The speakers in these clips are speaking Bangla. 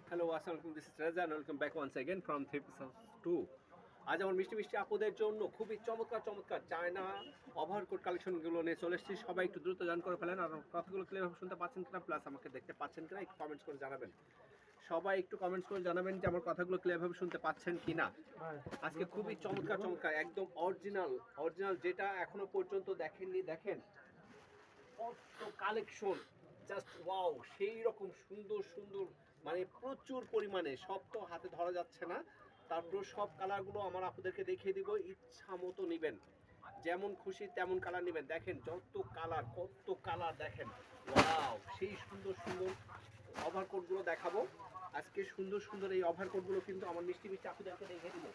হ্যালো, আসসালামু আলাইকুম। This is Reza and welcome back once again from three peace house 2। আজ আমার মিষ্টি মিষ্টি আপুদের জন্য খুবই চমৎকার চমৎকার চায়না ওভারকোট কালেকশনগুলো নিয়ে চলে এসেছি। সবাই একটু দ্রুত জয়েন করে ফেলেন। আর কথাগুলো ক্লিয়ারভাবে শুনতে পাচ্ছেন কিনা, প্লাস আমাকে দেখতে পাচ্ছেন কিনা একটু কমেন্টস করে জানাবেন। সবাই একটু কমেন্টস করে জানাবেন যে আমার কথাগুলো ক্লিয়ারভাবে শুনতে পাচ্ছেন কিনা। আজকে খুবই চমৎকার চমৎকার একদম অরিজিনাল অরিজিনাল যেটা এখনো পর্যন্ত দেখেননি। দেখেন কত কালেকশন, জাস্ট ওয়াও! সেই রকম সুন্দর সুন্দর, মানে প্রচুর পরিমাণে, সব তো হাতে ধরা যাচ্ছে না। তারপর সব কালারগুলো আমার আপনাদেরকে দেখিয়ে দিব, ইচ্ছা মতো নেবেন, যেমন খুশি তেমন কালার নেবেন। দেখেন যত কালার, কত কালার দেখেন, ওয়াও! সেই সুন্দর সুন্দর ওভারকোটগুলো দেখাবো আজকে। সুন্দর সুন্দর এই ওভারকোটগুলো কিন্তু আমার মিষ্টি মিষ্টি আপনাদেরকে দেখিয়ে দিব।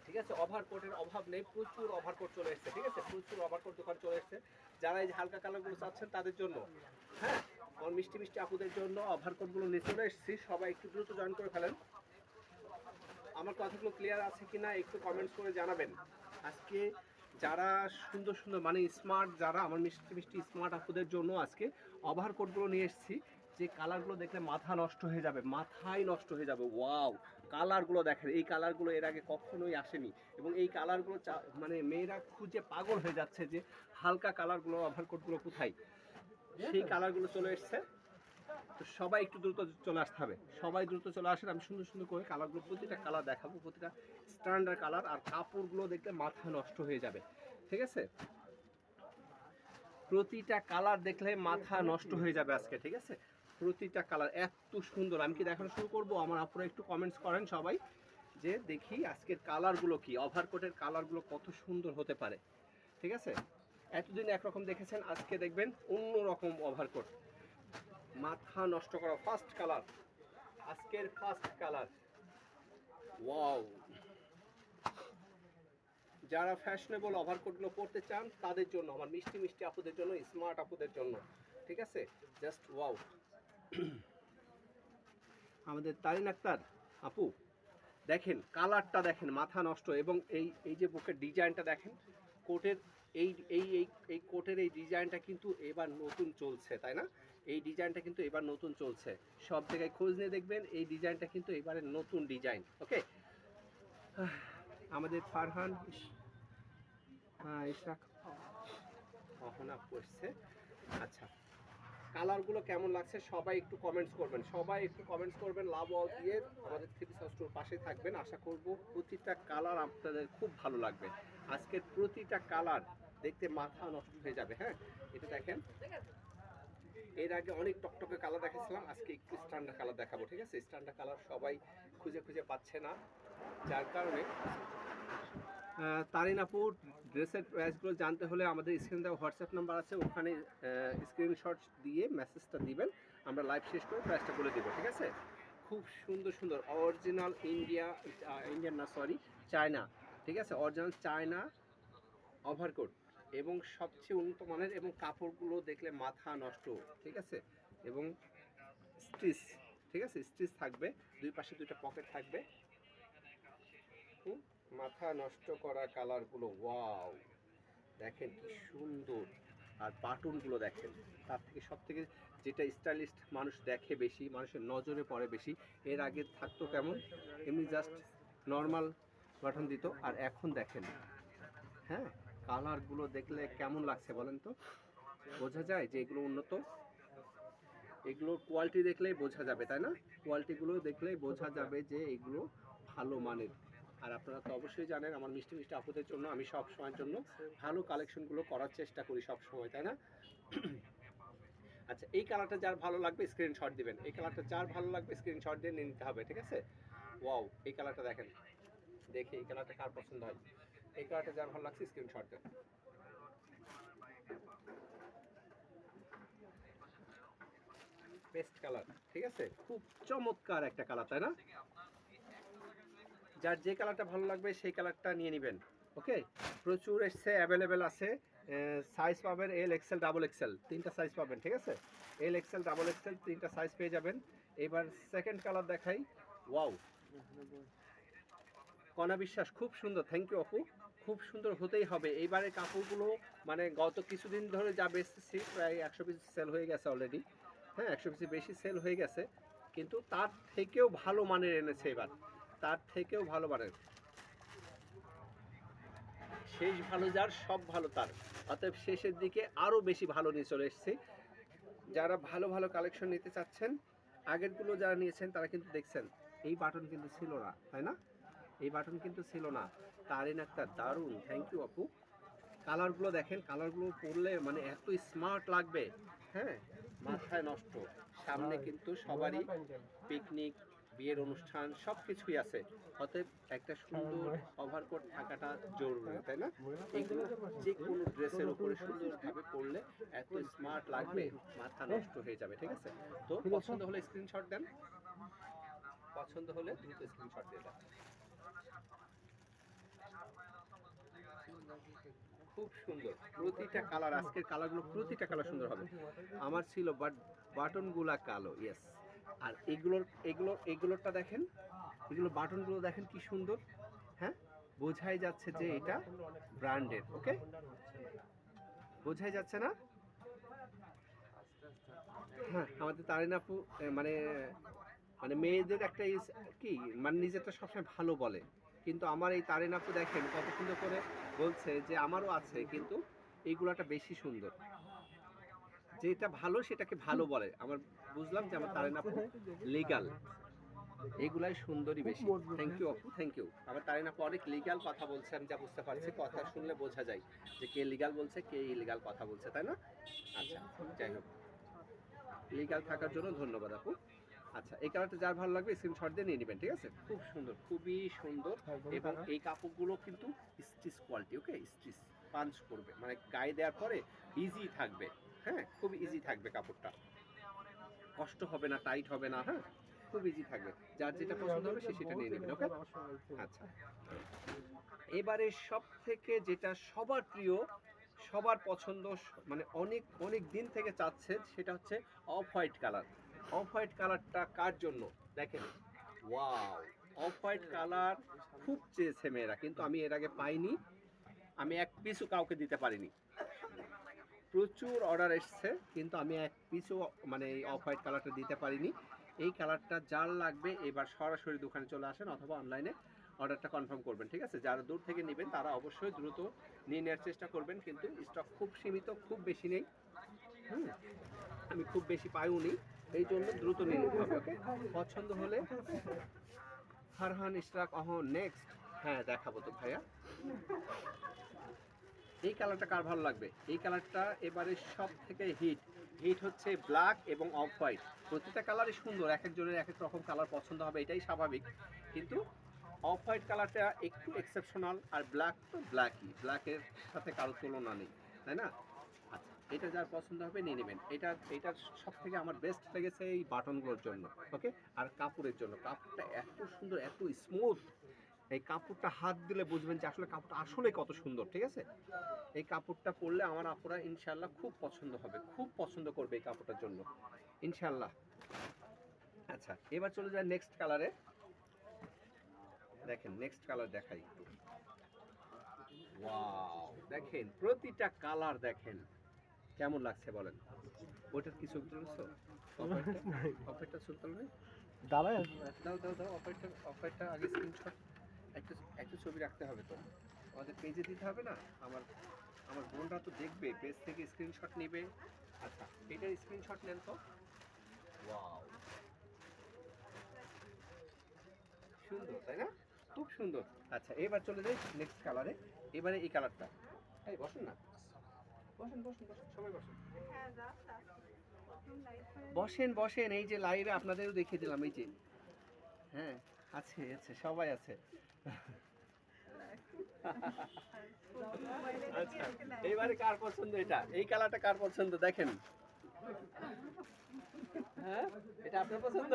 ঠিক আছে, ওভারকোটের অভাব নেই, প্রচুর ওভারকোট চলে এসেছে। ঠিক আছে, প্রচুর ওভারকোট দোকান চলে এসেছে। যারা এই যে হালকা কালারগুলো চাচ্ছেন তাদের জন্য, হ্যাঁ, আমার মিষ্টি মিষ্টি আপুদের জন্য ওভারকোটগুলো নিয়ে চলে এসেছি। সবাই একটু দ্রুত জয়েন করে ফেলেন। আমার কথাগুলো ক্লিয়ার আছে কিনা একটু কমেন্টস করে জানাবেন। আজকে যারা সুন্দর সুন্দর, মানে স্মার্ট, যারা আমার মিষ্টি মিষ্টি স্মার্ট আপুদের জন্য আজকে ওভারকোটগুলো নিয়ে এসেছি। যে কালারগুলো দেখলে মাথা নষ্ট হয়ে যাবে, মাথায় নষ্ট হয়ে যাবে। ওয়াও! কালারগুলো দেখেন, এই কালারগুলো এর আগে কখনোই আসেনি। এবং এই কালারগুলো মানে মেয়েরা খুঁজে পাগল হয়ে যাচ্ছে যে হালকা কালারগুলো ওভারকোটগুলো কোথায়। সেই কালারগুলো চলে এসছে। তো সবাই একটু দ্রুত চলে আসতে হবে, সবাই দ্রুত চলে আসেন। আমি সুন্দর সুন্দর করে কালারগুলো, প্রতিটা কালার দেখাবো, প্রতিটা স্ট্যান্ডার্ড কালার। আর কাপড়গুলো দেখলে মাথা নষ্ট হয়ে যাবে। ঠিক আছে, প্রতিটা কালার দেখলে মাথা নষ্ট হয়ে যাবে আজকে। ঠিক আছে, প্রতিটা কালার এত সুন্দর। আমি কি দেখানো শুরু করবো? আমার আপনারা একটু কমেন্টস করেন সবাই, যে দেখি আজকের কালারগুলো কি, ওভারকোটের কালারগুলো কত সুন্দর হতে পারে। ঠিক আছে, এতদিন একরকম দেখেছেন, আজকে দেখবেন অন্যরকম ওভারকোট, মাথা নষ্ট করা। ফার্স্ট কালার, আজকের ফার্স্ট কালার, ওয়াও! যারা ফ্যাশনেবল ওভারকোটগুলো পরতে চান তাদের জন্য, আমার মিষ্টি মিষ্টি আপুদের জন্য, স্মার্ট আপুদের জন্য। ঠিক আছে, জাস্ট ওয়াও! আমাদের তারিন আক্তার আপু, দেখেন কালারটা, দেখেন মাথা নষ্ট। এবং এই এই যে বুকের ডিজাইনটা দেখেন, কোটের এই এই এই এই কোটের এই ডিজাইনটা কিন্তু এবার নতুন চলছে, তাই না? এই ডিজাইনটা কিন্তু এবার নতুন চলছে, সব জায়গায় খোঁজ নিয়ে দেখবেন এই ডিজাইনটা কিন্তু এবারের নতুন ডিজাইন। ওকে, আমাদের ফারহান ইশরাক অহনা পড়ছে। আচ্ছা, কালারগুলো কেমন লাগছে সবাই একটু কমেন্টস করবেন, সবাই একটু কমেন্টস করবেন। লাভ অল দিয়ে আমাদের থ্রি পিস হাউস স্টোর পাশে থাকবেন। আশা করব প্রতিটা কালার আপনাদের খুব ভালো লাগবে। আজকের প্রতিটা কালার দেখতে মাথা নষ্ট হয়ে যাবে। হ্যাঁ, এটা দেখেন, এর আগে অনেক টকটকে কালার দেখাচ্ছিলাম, আজকে একটু স্ট্যান্ডার্ড কালার দেখাবো। ঠিক আছে, স্ট্যান্ডার্ড কালার সবাই খুঁজে খুঁজে পাচ্ছে না, যার কারণে তারিন আপু, ড্রেসের প্রাইসগুলো জানতে হলে আমাদের স্ক্রিনে দেওয়া হোয়াটসঅ্যাপ নাম্বার আছে, ওখানে স্ক্রিনশট দিয়ে মেসেজটা দিবেন, আমরা লাইভ শেষ করে প্রাইসটা বলে দেবো। ঠিক আছে, খুব সুন্দর সুন্দর অরিজিনাল ইন্ডিয়ান না, সরি, চায়না। ঠিক আছে, অরিজিনাল চায়না ওভারকোট, এবং সবচেয়ে উন্নত মানের, এবং কাপড়গুলো দেখলে মাথা নষ্ট। ঠিক আছে, এবং স্টিচ, ঠিক আছে, স্টিচ থাকবে, দুই পাশে দুইটা পকেট থাকবে। মাথা নষ্ট করা কালারগুলো, ওয়াও! দেখেন কি সুন্দর। আর বাটনগুলো দেখেন, তার থেকে সব থেকে যেটা স্টাইলিস্ট মানুষ দেখে বেশি, মানুষের নজরে পড়ে বেশি। এর আগে থাকতো কেমন, এমনি জাস্ট নর্মাল বাটন দিত, আর এখন দেখেন, হ্যাঁ, কালারগুলো দেখলে কেমন লাগছে বলেন তো? বোঝা যায় যে এগুলো উন্নত, এগুলোর কোয়ালিটি দেখলেই বোঝা যাবে, তাই না? কোয়ালিটিগুলো দেখলেই বোঝা যাবে যে এগুলো ভালো মানের। আর আপনারা তো অবশ্যই জানেন আমার মিষ্টি মিষ্টি আপুদের জন্য আমি সব সময়ের জন্য ভালো কালেকশনগুলো করার চেষ্টা করি সব সময়, তাই না? আচ্ছা, এই কালারটা যার ভালো লাগবে স্ক্রিনশট দিবেন, এই কালারটা যার ভালো লাগবে স্ক্রিনশট দিয়ে নিয়ে নিতে হবে। ঠিক আছে, ওয়াও! এই কালারটা দেখেন, দেখি এই কালারটা কার পছন্দ হয়। এই কালারটা যার ভালো লাগছে স্ক্রিনশট দেন। পেস্ট কালার, ঠিক আছে, খুব চমৎকার একটা কালার, তাই না? যার যে কালারটা ভালো লাগবে সেই কালারটা নিয়ে নেবেন। ওকে, প্রচুর এসছে, অ্যাভেলেবেল আছে। সাইজ পাবেন এল এক্সেল ডাবল এক্সেল, তিনটা সাইজ পাবেন। ঠিক আছে, এল এক্সেল ডাবল এক্সেল তিনটা সাইজ পেয়ে যাবেন। এবার সেকেন্ড কালার দেখাই। ওয়াও! কণা বিশ্বাস, খুব সুন্দর, থ্যাংক ইউ আপু। খুব সুন্দর হতেই হবে এইবারের কাপড়গুলো, মানে গত কিছুদিন ধরে যা বেচতেছি প্রায় 100 পিস সেল হয়ে গেছে অলরেডি। হ্যাঁ, 100 পিসের বেশি সেল হয়ে গেছে। কিন্তু তার থেকেও ভালো মানের এনেছে এবার, তার থেকেও ভালো মানের। শেষ ভালো যার সব ভালো তার, অতএব শেষের দিকে আরো বেশি ভালো নিয়ে চলে এসেছি। যারা ভালো ভালো কালেকশন নিতে চাচ্ছেন, আগেরগুলো যারা নিয়েছেন তারা কিন্তু দেখছেন এই বাটন কিন্তু ছিল না, তাই না? এই বাটন কিন্তু ছিল না। তারিন আক্তার দারুণ, থ্যাংক ইউ আপু। কালারগুলো দেখেন, কালারগুলো পরলে মানে এত স্মার্ট লাগবে, হ্যাঁ, মাথায় নষ্ট। সামনে কিন্তু সবারই পিকনিক, বিয়ের অনুষ্ঠান সব কিছুই আছে, অতএব একটা সুন্দর ওভারকোট থাকাটা জরুরি, তাই না? এগুলো যে কোনো ড্রেসের উপরে সুন্দরভাবে পরলে এত স্মার্ট লাগবে, মাথা নষ্ট হয়ে যাবে, ঠিক আছে? তো পছন্দ হলে স্ক্রিনশট দেন, পছন্দ হলে দ্রুত স্ক্রিনশট দিয়ে দেন। খুব সুন্দর প্রতিটা কালার, আজকের কালারগুলো প্রতিটা কালার সুন্দর হবে। আমার ছিল বাট বাটনগুলা কালো, ইয়েস। আর এগুলোরটা দেখেন, এগুলো বাটনগুলো দেখেন কি সুন্দর, হ্যাঁ, বোঝাই যাচ্ছে যে এটা ব্র্যান্ডেড। ওকে, বোঝাই যাচ্ছে না? হ্যাঁ, আমাদের তারিন আপু মানে মানে মেয়েদের একটা কি মানে নিজেরটা সবসময় ভালো বলে, কিন্তু আমার এই তারিন আপু দেখেন কত সুন্দর করে বলছে যে আমারও আছে, কিন্তু এইগুলাটা বেশি সুন্দর, যেটা ভালো সেটাকে ভালো বলে। আমার বুঝলাম যে আমার তারিন আপু লিগাল, এগুলাই সুন্দরই বেশি। থ্যাংক ইউ আপু, থ্যাংক ইউ। আমার তারিন আপু অনেক লিগাল কথা বলছে, আমি যা বুঝতে পারছি, কথা শুনলে বোঝা যায় যে কে লিগাল বলছে, কে ইলিগাল কথা বলছে, তাই না? আচ্ছা, যাই হোক, লিগাল থাকার জন্য ধন্যবাদ আপু। আচ্ছা, এই কালারটা যার ভালো লাগবে স্ক্রিনশট দিয়ে নিয়ে নেবেন, ঠিক আছে? খুব সুন্দর, খুবই সুন্দর। এবং এই কাপড়গুলো কিন্তু স্টিচ কোয়ালিটি, ওকে, স্টিচ পাঞ্চ করবে, মানে গায়ে দেওয়ার পরে ইজি থাকবে, হ্যাঁ, খুব ইজি থাকবে কাপড়টা, কষ্ট হবে না, টাইট হবে না, হ্যাঁ, খুব ইজি থাকবে। যার যেটা পছন্দ হবে সে সেটা নিয়ে নেবেন, ওকে? আচ্ছা, এবারে সব থেকে যেটা সবার প্রিয়, সবার পছন্দ, মানে অনেক অনেক দিন থেকে চাচ্ছে, সেটা হচ্ছে off white colour. Off white কালারটা কার জন্য দেখেন, ওয়াও, অফ হোয়াইট কালার খুব চেয়েছে মেয়েরা, কিন্তু আমি এর আগে পাইনি, আমি এক পিসও কাউকে দিতে পারিনি। প্রচুর অর্ডার এসছে, কিন্তু আমি এক পিসও মানে এই অফ হোয়াইট কালারটা দিতে পারিনি। এই কালারটা যার লাগবে এবার সরাসরি দোকানে চলে আসেন অথবা অনলাইনে অর্ডারটা কনফার্ম করবেন, ঠিক আছে? যারা দূর থেকে নেবেন তারা অবশ্যই দ্রুত নিয়ে নেওয়ার চেষ্টা করবেন, কিন্তু স্টক খুব সীমিত, খুব বেশি নেই। আমি খুব বেশি পাইও নি, এই জন্য দ্রুত নিয়ে নিতে হবে, ওকে? পছন্দ হলে ফারহান ইশরাক নেক্সট, হ্যাঁ দেখাবো তো ভাইয়া। এই কালারটা কার ভালো লাগবে? এই কালারটা এবারে সব থেকে হিট হচ্ছে ব্ল্যাক এবং অফ হোয়াইট। প্রতিটা কালারই সুন্দর, এক একজনের এক এক রকম কালার পছন্দ হবে, এটাই স্বাভাবিক, কিন্তু অফ হোয়াইট কালারটা একটু এক্সেপশনাল, আর ব্ল্যাক তো ব্ল্যাকই, ব্ল্যাকের সাথে কারো তুলনা নেই, তাই না? আচ্ছা, এটা যার পছন্দ হবে নিয়ে নেবেন। এটার সব থেকে আমার বেস্ট লেগেছে এই বাটনগুলোর জন্য, ওকে, আর কাপড়ের জন্য। কাপড়টা এত সুন্দর, এত স্মুথ, এই কাপড়টা হাত দিলে বুঝবেন যে আসলে কাপড়টা আসলে কত সুন্দর, ঠিক আছে? এই কাপড়টা পরলে আমার আপুরা ইনশাল্লাহ খুব পছন্দ হবে, খুব পছন্দ করবে এই কাপড়টার জন্য, ইনশাল্লাহ। আচ্ছা, এবার চলে যায় নেক্সট কালারে। দেখেন নেক্সট কালার দেখাই একটু। ওয়াও, দেখেন প্রতিটা কালার দেখেন কেমন লাগছে বলেন। ওটার কি ছবি তুলছো? অফারটা ছবি তুলো নি? দাঁড়ায় দাও দাও দাও, অফারটা আগে স্ক্রিনশট, একটা একটা ছবি রাখতে হবে তো, আমাদের পেজে দিতে হবে না? আমার আমার বোনরা তো দেখবে, পেজ থেকে স্ক্রিনশট নেবে। আচ্ছা, এটার স্ক্রিনশট নেন তো। ওয়াও, সুন্দর তাই না? খুব সুন্দর। আচ্ছা, এবার চলে যাই নেক্সট কালারে। এবারে এই কালারটা, এই বসুন না, বসেন বসেন বসেন, সবাই বসেন, বসেন বসেন। এই যে লাইভে আপনাদেরও দেখিয়ে দিলাম, এই যে, হ্যাঁ, আছে আছে, সবাই আছে। আচ্ছা, এইবারে কার পছন্দ এটা? এই কালারটা কার পছন্দ দেখেন? হ্যাঁ, এটা আপনার পছন্দ?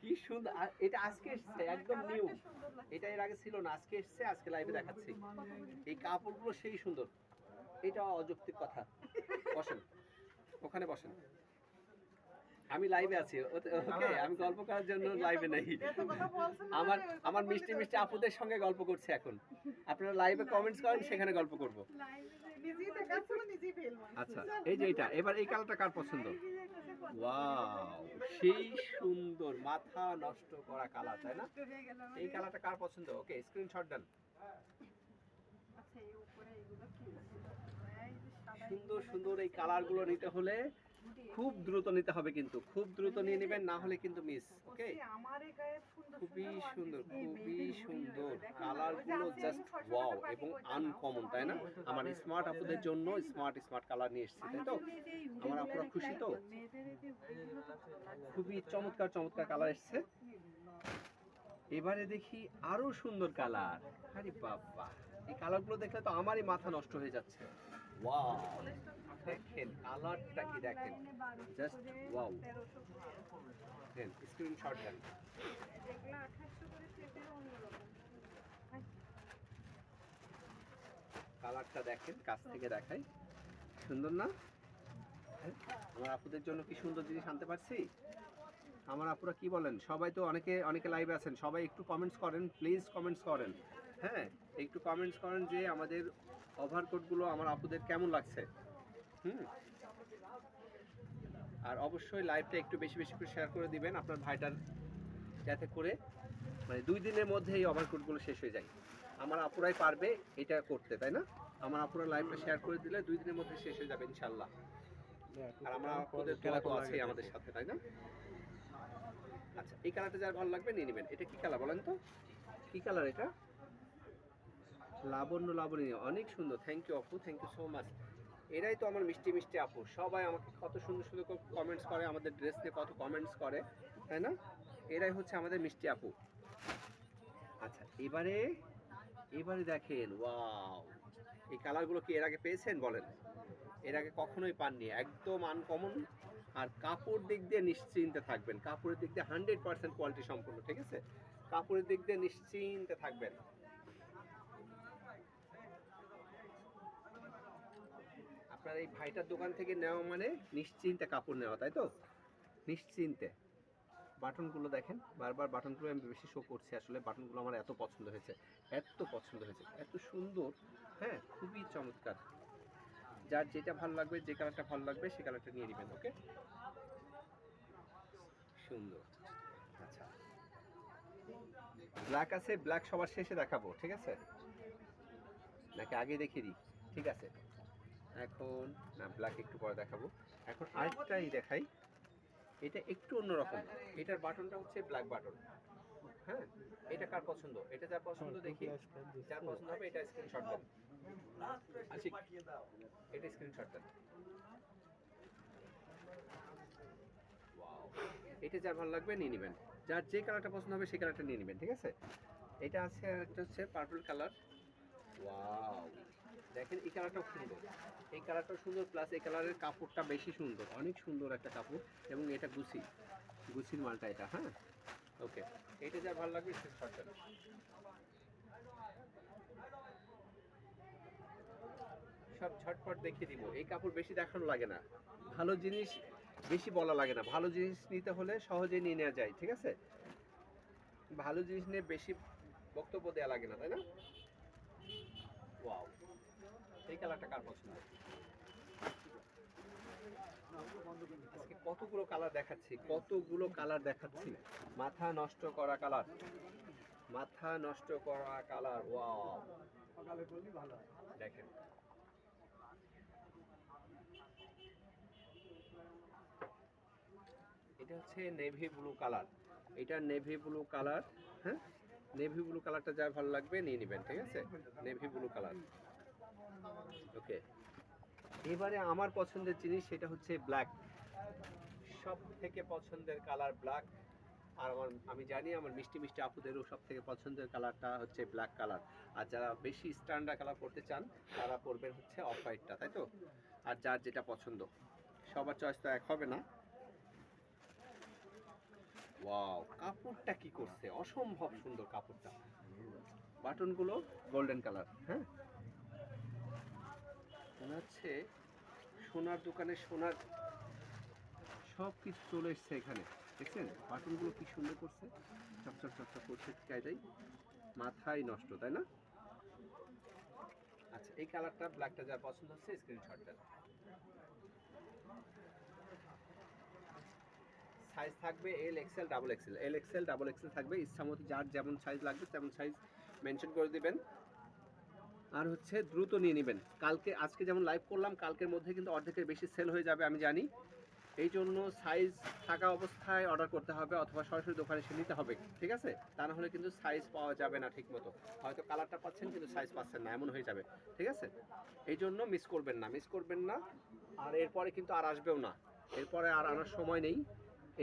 কি সুন্দর, এটা আজকে এসেছে, একদম নিউ, এটা এর আগে ছিল না, আজকে এসেছে, আজকে লাইভে দেখাচ্ছি। এই কাপড়গুলো সেই সুন্দর, এটা অযৌক্তিক কথা। বসেন, ওখানে বসেন, আমি লাইভে আছি, ওকে, আমি গল্প করার জন্য লাইভে নেই। আমার আমার মিষ্টি মিষ্টি আপুদের সঙ্গে গল্প করছি এখন। আপনারা লাইভে কমেন্টস করেন, সেখানে গল্প করব। আচ্ছা, এই যে এটা, এবার এই কালারটা কার পছন্দ? ওয়াও, সেই সুন্দর মাথা নষ্ট করা কালার, তাই না? এই কালারটা কার পছন্দ? ওকে, স্ক্রিনশট দেন। সুন্দর সুন্দর এই কালারগুলো নিতে হলে খুব দ্রুত নিতে হবে, কিন্তু খুব দ্রুত নিয়ে নেবেন, না হলে কিন্তু মিস। ওকে, খুবই সুন্দর, খুবই সুন্দর কালারগুলো, জাস্ট ওয়াও এবং আনকমন, তাই না? আমার স্মার্ট আপুদের জন্য স্মার্ট স্মার্ট কালার নিয়ে এসেছি, তাই তো? আমার আপুরা খুশি তো? খুবই চমৎকার চমৎকার কালার এসছে। এবারে দেখি আরো সুন্দর কালার। আরে বাবা, এই কালারগুলো দেখলে তো আমারই মাথা নষ্ট হয়ে যাচ্ছে। ওয়াও, দেখেন কালারটা কি, দেখেন জাস্ট ওয়াও। দেন স্ক্রিনশট দেন। কালারটা দেখেন, কাছ থেকে দেখাই, সুন্দর না? হ্যাঁ? আমার আপুদের জন্য কি সুন্দর জিনিস আনতে পারছি। আমার আপুরা কি বলেন? সবাই তো অনেকে অনেকে লাইভে আছেন, সবাই একটু কমেন্টস করেন, প্লিজ কমেন্টস করেন। হ্যাঁ, একটু কমেন্টস করেন যে আমাদের ওভারকোটগুলো আমার আপুদের কেমন লাগছে। হুম, আর অবশ্যই লাইভটা একটু বেশি বেশি করে শেয়ার করে দিবেন আপনার ভাইটার, যাতে করে মানে 2 দিনের মধ্যে এই ওভারকোটগুলো শেষ হয়ে যায়। আমার আপুরাই পারবে এটা করতে, তাই না? আমার আপুরা লাইভটা শেয়ার করে দিলে 2 দিনের মধ্যে শেষ হয়ে যাবে ইনশাআল্লাহ। আর আমরা আপুদের দোয়া তো আছেই আমাদের সাথে, তাই না? আচ্ছা, এই কালারটা যার ভালো লাগবে নিয়ে নেবেন। এটা কি কালার বলেন তো? কি কালার এটা? লাবণ্য, লাবণী, অনেক সুন্দর। থ্যাংক ইউ আপু, থ্যাংক ইউ সো মাচ। এরাই তো আমার মিষ্টি মিষ্টি আপু, সবাই আমাকে কত সুন্দর সুন্দর কমেন্টস করে, আমাদের ড্রেস নিয়ে কত কমেন্টস করে, তাই না? এরাই হচ্ছে আমাদের মিষ্টি আপু। আচ্ছা, এবারে এবারে দেখেন, ওয়াও, এই কালারগুলো কি এর আগে পেয়েছেন বলেন? এর আগে কখনোই পাননি, একদম আনকমন। আর কাপড় দিক দিয়ে নিশ্চিন্তে থাকবেন, কাপড়ের দিক দিয়ে 100% কোয়ালিটি সম্পূর্ণ, ঠিক আছে? কাপড়ের দিক দিয়ে নিশ্চিন্তে থাকবেন। আপনার এই ভাইটার দোকান থেকে নেওয়া মানে নিশ্চিন্তে কাপড় নেওয়া, তাই তো? নিশ্চিন্তে। বাটনগুলো দেখেন, বারবার বাটনগুলো আমি বেশি শো করছি, আসলে বাটনগুলো আমার এত পছন্দ হয়েছে, এত পছন্দ হয়েছে, এত সুন্দর। হ্যাঁ, খুবই চমৎকার। যার যেটা ভালো লাগবে, যে কালারটা ভালো লাগবে সে কালারটা নিয়ে নেবেন। ওকে, সুন্দর। আচ্ছা, ব্ল্যাক আছে, ব্ল্যাক সবার শেষে দেখাবো, ঠিক আছে? নাকি আগে দেখিয়ে দিই? ঠিক আছে, এখন না, ব্ল্যাক একটু পরে দেখাবো। এখন আরেকটাই দেখাই, এটা একটু অন্যরকম। এটার বাটনটা হচ্ছে ব্ল্যাক বাটন। হ্যাঁ, এটা কার পছন্দ? এটা যার পছন্দ দেখি, যার পছন্দ হবে এটা স্ক্রিনশট দেন। আচ্ছা, এটা স্ক্রিনশট দেন। ওয়াও, এটা যার ভালো লাগবে নিয়ে নেবেন, যার যে কালারটা পছন্দ হবে সেই কালারটা নিয়ে নেবেন, ঠিক আছে? এটা আছে, আর একটা হচ্ছে পার্পল কালার। ওয়াও, দেখেন এই কালারটাও সুন্দর, এই কালারটাও সুন্দর, প্লাস এই কালারের কাপড়টা বেশি সুন্দর, অনেক সুন্দর একটা কাপড়, এবং এটা গুছির মালটা এটা। হ্যাঁ, ওকে, এটা যার ভালো লাগবে স্ক্রিনশট দেন। সব ঝটপট দেখিয়ে দিব, এই কাপড় বেশি দেখানো লাগে না, ভালো জিনিস বেশি বলা লাগে না, ভালো জিনিস নিতে হলে সহজে নিয়ে নেওয়া যায়, ঠিক আছে? ভালো জিনিস নিয়ে বেশি বক্তব্য দেওয়া লাগে না, তাই না? ওয়াও, এই কালারটা কার পছন্দ? আজকে কতগুলো কালার দেখাচ্ছি, কতগুলো কালার দেখাচ্ছি, মাথা নষ্ট করা কালার, মাথা নষ্ট করা কালার। ওয়াও, দেখেন এটা হচ্ছে নেভি ব্লু কালার, এটা নেভি ব্লু কালার। হ্যাঁ, নেভি ব্লু কালারটা যার ভালো লাগবে নিয়ে নেবেন, ঠিক আছে? Navy blue colour. ওকে, এবারে আমার পছন্দের জিনিস সেটা হচ্ছে ব্ল্যাক, সব থেকে পছন্দের কালার ব্ল্যাক। আর আমি জানি আমার মিষ্টি মিষ্টি আপুদেরও সব থেকে পছন্দের কালারটা হচ্ছে ব্ল্যাক কালার। আর যারা বেশি স্ট্যান্ডার্ড কালার পরতে চান তারা পরবেন হচ্ছে অফ হোয়াইটটা, তাই তো? আর যার যেটা পছন্দ, সবার চয়েস তো এক হবে না। ওয়াও, কাপড়টা কি করছে, অসম্ভব সুন্দর কাপড়টা। বাটনগুলো গোল্ডেন কালার। হ্যাঁ, মনে হচ্ছে সোনার দোকানে সোনার সব কিছু চলে এসছে এখানে, দেখছেন বাটনগুলো কি সুন্দর করছে, চকচক চকচক করছে, কায়দাই মাথায় নষ্ট, তাই না? আচ্ছা, এই কালারটা ব্ল্যাকটা যার পছন্দ হচ্ছে স্ক্রিনশট দেন। সাইজ থাকবে L XL double XL, L XL double XL থাকবে, ইচ্ছা মতো যার যেমন সাইজ লাগবে তেমন সাইজ মেনশন করে দিবেন। আর হচ্ছে দ্রুত নিয়ে নেবেন, কালকে আজকে যেমন লাইভ করলাম কালকের মধ্যে কিন্তু অর্ধেকের বেশি সেল হয়ে যাবে আমি জানি, এই জন্য সাইজ থাকা অবস্থায় অর্ডার করতে হবে অথবা সরাসরি দোকানে এসে নিতে হবে, ঠিক আছে? তা না হলে কিন্তু সাইজ পাওয়া যাবে না ঠিক মতো, হয়তো কালারটা পাচ্ছেন কিন্তু সাইজ পাচ্ছেন না, এমন হয়ে যাবে, ঠিক আছে? এই জন্য মিস করবেন না, মিস করবেন না। আর এরপরে কিন্তু আর আসবেও না, এরপরে আর আনার সময় নেই।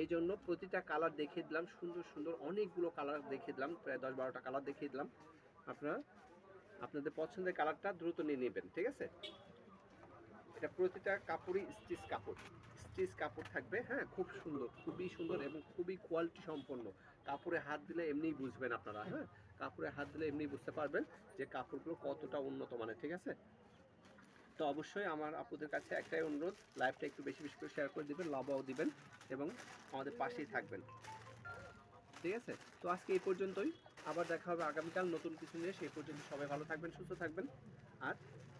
এই জন্য প্রতিটা কালার দেখিয়ে দিলাম, সুন্দর সুন্দর অনেকগুলো কালার দেখিয়ে দিলাম, প্রায় 10-12টা কালার দেখিয়ে দিলাম। আপনারা আপনাদের পছন্দের কালারটা দ্রুত নিয়ে নেবেন, ঠিক আছে? এটা প্রতিটা কাপড়ই স্টিচ কাপড় থাকবে, হ্যাঁ, খুব সুন্দর, খুবই সুন্দর এবং খুবই কোয়ালিটি সম্পন্ন। কাপড়ে হাত দিলে এমনিই বুঝবেন আপনারা, হ্যাঁ, কাপড়ে হাত দিলে এমনিই বুঝতে পারবেন যে কাপড়গুলো কতটা উন্নত মানের, ঠিক আছে? তো অবশ্যই আমার আপুদের কাছে একটাই অনুরোধ, লাইভটা একটু বেশি বেশি করে শেয়ার করে দিবেন, লাভও দিবেন এবং আমাদের পাশেই থাকবেন, ঠিক আছে? তো আজকে এই পর্যন্তই, আবার দেখা হবে আগামীকাল নতুন কিছু নিয়ে। সেই পর্যন্ত সবাই ভালো থাকবেন, সুস্থ থাকবেন, আর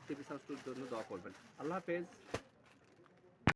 টিভি সাউন্ডসের জন্য দোয়া করবেন। আল্লাহ হাফেজ।